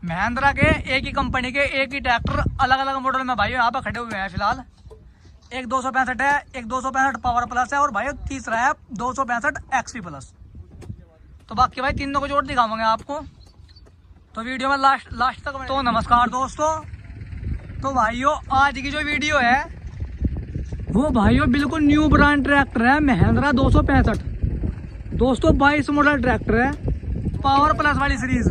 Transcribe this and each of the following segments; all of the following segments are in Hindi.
महिंद्रा के एक ही कंपनी के एक ही ट्रैक्टर अलग अलग मॉडल में भाई यहाँ पे खड़े हुए हैं फिलहाल। एक 265 है, एक 265 पावर प्लस है और भाई तीसरा है 265 एक्सपी प्लस। तो बाकी भाई तीनों को जोड़ दिखाऊंगे आपको, तो वीडियो में लास्ट तक। तो नमस्कार दोस्तों, तो भाइयों आज की जो वीडियो है वो भाइयों बिल्कुल न्यू ब्रांड ट्रैक्टर है महिंद्रा 265 दोस्तों, 22 मॉडल ट्रैक्टर है, पावर प्लस वाली सीरीज।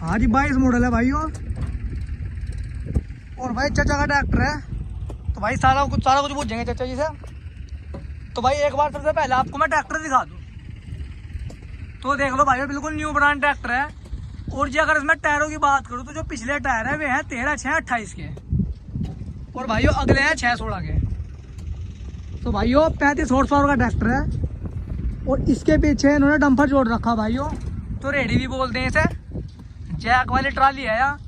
हाँ जी 22 मॉडल है भाइयों, और भाई चाचा का ट्रैक्टर है। तो भाई सारा कुछ पूछेंगे चाचा जी से। तो भाई एक बार सबसे पहले आपको मैं ट्रैक्टर दिखा दूं, तो देख लो भाई बिल्कुल न्यू ब्रांड ट्रैक्टर है। और जी अगर इसमें टायरों की बात करूं तो जो पिछले टायर है वे हैं 13, 6, 28 के, और भाइयों अगले हैं 6, 16 के। तो भाइयों 35 हॉर्स पावर का ट्रैक्टर है, और इसके पीछे इन्होंने डंपर जोड़ रखा भाइयों, तो रेडी भी बोलते हैं इसे। जैक वाली ट्राली है यार,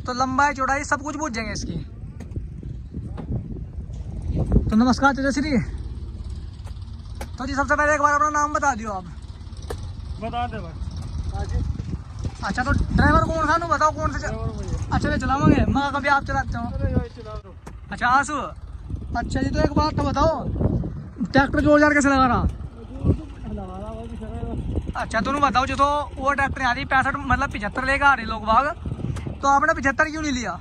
तो लंबाई चौड़ाई सब कुछ पूछेंगे इसकी। तो नमस्कार चाचा श्री। तो जी सबसे पहले एक बार अपना नाम बता दियो आप। बता दे भाई। अच्छा तो ड्राइवर कौन सा बताओ कौन सा? अच्छा ये चलाओगे, मैं कभी आप चलाते हो? अच्छा आंसू। अच्छा जी तो एक बात तो बताओ, ट्रैक्टर जोड़ जार कैसे लगा रहा? अच्छा तुम बताओ, जो तो वो ट्रैक्टर आ रही 65 मतलब 75 लेकर आ रहे लोग बाग, तो आपने 75 क्यों नहीं लिया?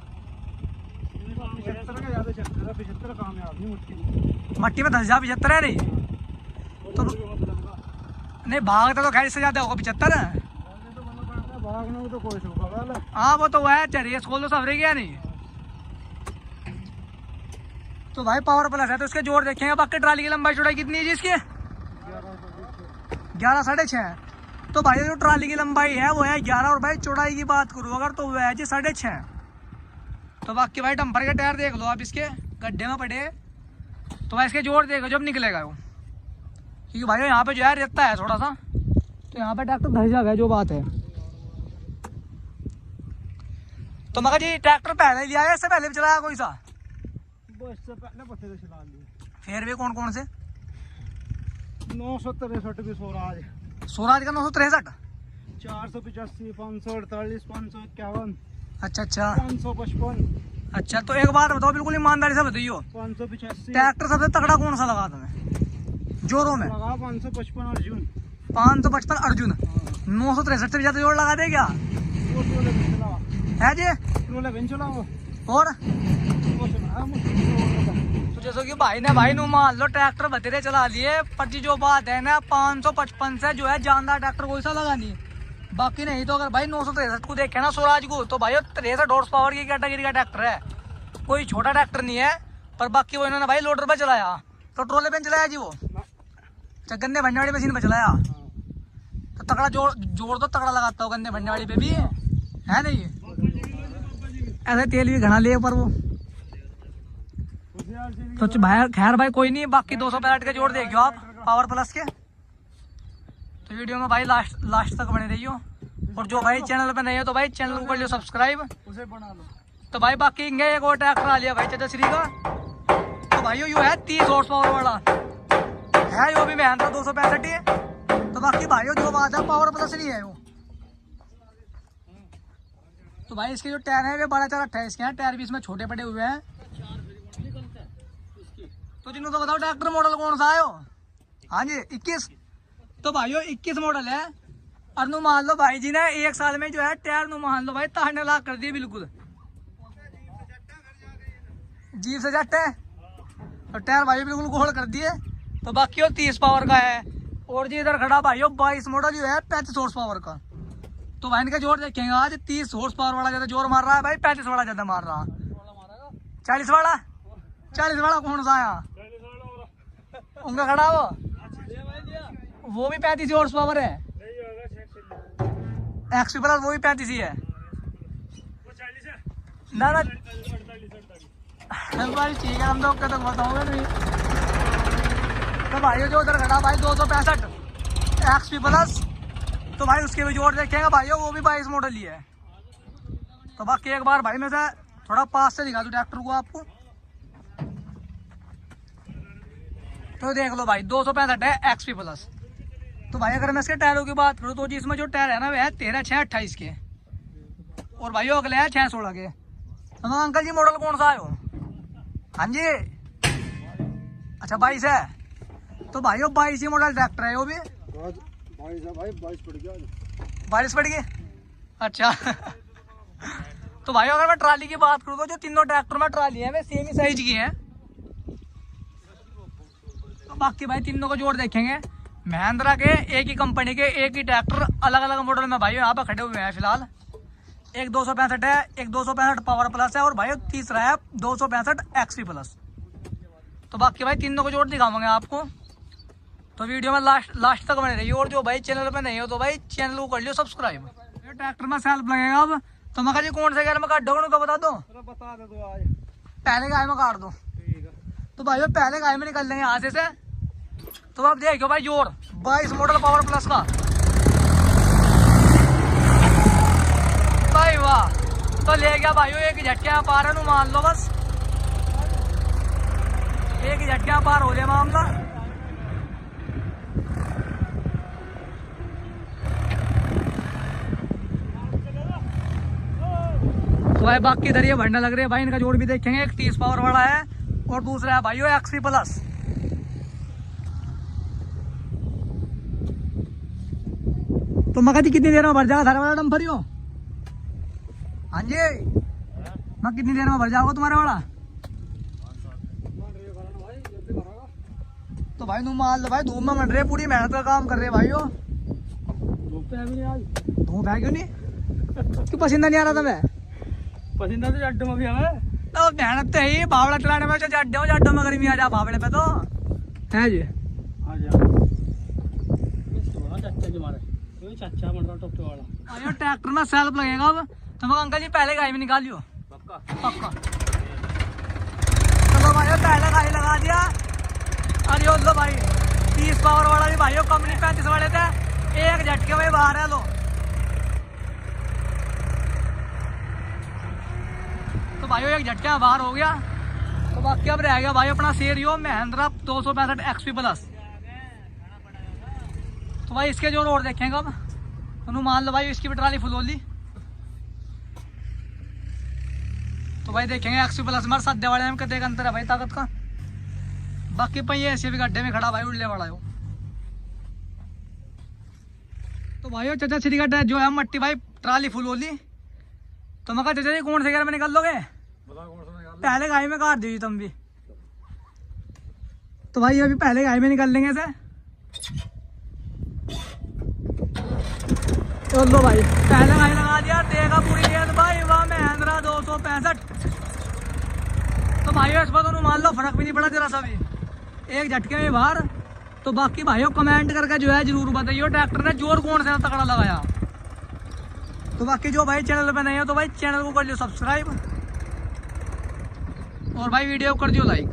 मट्टी में 10,075 है नहीं तो नहीं भागता तो खैर इससे ज्यादा होगा 75 है। हाँ वो तो है, चलिए खोल दो सफरे क्या नहीं। तो भाई पावर प्लस है तो इसके जोड़ देखेंगे। बाकी ट्राली की लंबाई चौड़ाई कितनी है जी इसकी? 11, 6.5। तो भाई जो ट्राली की लंबाई है वो है 11, और भाई चौड़ाई की बात करूँ अगर तो वो है जी 6.5। तो बाकी भाई डंपर के टायर देख लो आप, इसके गड्ढे में पड़े। तो भाई इसके जोड़ देखो जब निकलेगा वो, क्योंकि भाई यहाँ पे जो है रेता है थोड़ा सा, तो यहाँ पे ट्रैक्टर धस जाएगा जो बात है। तो मगर जी ट्रैक्टर पहले लिया है, इससे पहले भी चलाया कोई सा? इससे पहले बथेरे चला लिए। फिर भी कौन कौन से? 963 की स्वराज का 963, 485, 548, 551। अच्छा 555। अच्छा तो एक बात बताओ बिल्कुल ईमानदारी से बताइयो, 585 ट्रैक्टर सबसे तगड़ा कौन सा लगा तुम्हें जोरों में? लगा 555 अर्जुन। 555 अर्जुन। 963 से ज्यादा जोर लगा दे क्या है जी? और तो जैसे कि भाई ने भाई नु मान लो ट्रैक्टर बतेरे चला लिए, पर जी जो बात है ना 555 से जो है जानदार ट्रैक्टर कोई सा लगा नहीं। बाकी नहीं तो अगर भाई 963 को देखे ना स्वराज को, तो भाई 63 हॉर्स पावर की कैटेगरी का ट्रैक्टर है, कोई छोटा ट्रैक्टर नहीं है। पर बाकी वो इन्होंने भाई लोडर पे चलाया, तो ट्रोले पे चलाया जी वो, गन्ने भरने वाली मशीन पे चलाया। तो तगड़ा जोड़ तो तगड़ा लगाता हो गन्ने भरने वाली पे भी है नहीं? ऐसे तेल भी घना ले पर वो तो भाई खैर भाई कोई नहीं। बाकी 265 के जोड़ देखियो आप पावर प्लस के। तो वीडियो में भाई लास्ट तक बने रहियो, और जो भाई चैनल पे नहीं है तो भाई चैनल को कर लियो सब्सक्राइब, उसे बना लो। तो भाई बाकी एक और ट्रैक्टर आ लिया भाई चाचा श्री का। तो भाई यो है 30 हॉर्स पावर वाला है, यो भी महिंद्रा 265 है। तो बाकी भाइयों जो बात है पावर प्लस नहीं है वो। तो भाई इसके जो टायर है वे 12/4/28 के हैं, टायर भी इसमें छोटे पड़े हुए हैं। तो जिन्होंने तो बताओ ट्रैक्टर मॉडल कौन सा आयो? हाँ जी 21। तो भाइयों 21 मॉडल है, और नु मान लो भाई जी ने 1 साल में जो है टायर नु मान लो भाई तारने लाख कर दिए बिल्कुल, जीप से जट है तो टायर भाई बिल्कुल गोल कर दिए। तो बाकी वो 30 पावर का है, और जी इधर खड़ा भाइयों 22 मॉडल जो है 35 हॉर्स पावर का। तो भाई इनका जोर देखेंगे आज 30 हॉर्स पावर वाला ज्यादा जोर मार रहा है भाई, 35 वाला ज्यादा मार रहा है। 40 वाला कौन सा आया उनका खड़ा वो भी 35 हॉर्स पावर है, एक्सपी प्लस वो भी 35 ही है ना भाई। ठीक है हम लोग तक बताओगे नहीं। तो भाई जो उधर खड़ा भाई 265 एक्सपी प्लस, तो भाई उसके भी जोड़ देखेंगे भाइयों, वो भी 22 मॉडल ही है। तो बाकी एक बार भाई मैं से थोड़ा पास से दिखा दूं ट्रैक्टर को आपको। तो देख लो भाई 265 है एक्सपी प्लस। तो भाई अगर मैं इसके टायरों की बात करूँ तो जी इसमें जो टायर है ना वह है 13, 6, 28 के, और भाई अगले हैं 616 के। तो अंकल जी मॉडल कौन सा है वो? हाँ जी, अच्छा 22 है। तो भाई 22 मॉडल ट्रैक्टर है वो भी। 22 है भाई, 22 पड़ गया। 22 पड़ गई, अच्छा। तो भाई अगर मैं ट्राली की बात करूँ तो जो तीनों ट्रैक्टर में ट्राली है वे सेम ही साइज की हैं। तो बाकी भाई तीनों को जोड़ देखेंगे। महिंद्रा के एक ही कंपनी के एक ही ट्रैक्टर अलग अलग मॉडल में भाई यहाँ पर खड़े हुए हैं फिलहाल। एक 265 है, एक 265 पावर प्लस है और भाई तीसरा है 265 एक्सपी प्लस। तो बाकी भाई तीनों को जोड़ दिखाऊंगे आपको। तो वीडियो में लास्ट तक बने रहिए। और जो भाई चैनल पे नहीं हो तो भाई चैनल को कर लियो सब्सक्राइब। ट्रैक्टर में सेल्फ लगेगा अब। तो मैं जी कौन से गेयर में काट दोगे तो बता दो। बता दे दो आज। पहले गाय में काट दो। ठीक है। तो भाई पहले गाय में निकल लेंगे यहाँ से। तो आप देखो भाई जोर 22 मॉडल पावर प्लस का भाई वाह। तो ले गया भाई एक झटके पार है, मान लो बस एक झटके पार हो जाए मामला। तो भाई बाकी इधर ये भरने लग रहे हैं भाई। इनका जोड़ भी देखेंगे। एक 30 पावर वाला है और दूसरा है भाई वो एक्सपी प्लस। तो मगर कितनी देर में भर जाएगा थारा वाला डंपर यो? हाँ जी, मैं कितनी देर में भर जाओगे तुम्हारे वाला? तो भाई तुम मान लो भाई धूप में मंड रहे, पूरी मेहनत का काम कर रहे भाई। धूप है भी नहीं आज। धूप है क्यों नहीं? क्यों पसीना नहीं आ रहा था? मैं पसीना तो जड्डों में भी हमें। तो मेहनत तो ही बावड़ा चलाने में जड्डों में गर्मी आ जा बावड़े पे तो है जी। आ जा चाचा जी मारे चाचा बन रहा टोपे वाला। भाई ट्रैक्टर में सेल्फ लगेगा अब। तो मैं अंकल जी पहले गाय में निकालियो पक्का पक्का। चलो भाई पहले गाय लगा दिया। अरे यो लो भाई 30 पावर वाला भी भाई कंपनी 35 वाले थे, एक झटके में बाहर है। लो तो भाई एक झटका बाहर हो गया। तो बाकी अब रह गया भाई अपना शेरियो महिंद्रा 265 एक्सपी प्लस। तो भाई इसके जोड़ और देखेंगे अब। तो मान लो भाई इसकी भी ट्राली फुल होली। तो भाई देखेंगे एक्सपी प्लस हमारे सद्दे वाले में कितने का अंतर है भाई ताकत का। बाकी पहिए ऐसे भी गड्ढे में खड़ा भाई उड़ने वाला है। तो भाई चाचा श्री का जो है मट्टी भाई ट्राली फुल होली। तो मैं कहा चाचा जी कौन से गेयर में निकल लोगे? पहले गाय में काट दीजिए तुम भी। तो भाई अभी पहले गाय में निकल लेंगे इसे। तो लो भाई पहले गाय लगा दिया, देगा पूरी गेंद भाई वाह महिंद्रा 265। तो भाई इस पर तो मान लो फर्क भी नहीं पड़ा जरा सा भी, एक झटके में बाहर। तो बाकी भाइयों कमेंट करके जो है जरूर बताइए ट्रैक्टर ने जोर कौन सा तगड़ा लगाया। तो बाकी जो भाई चैनल पे नहीं हो तो भाई चैनल को कर लियो सब्सक्राइब और भाई वीडियो कर दियो लाइक।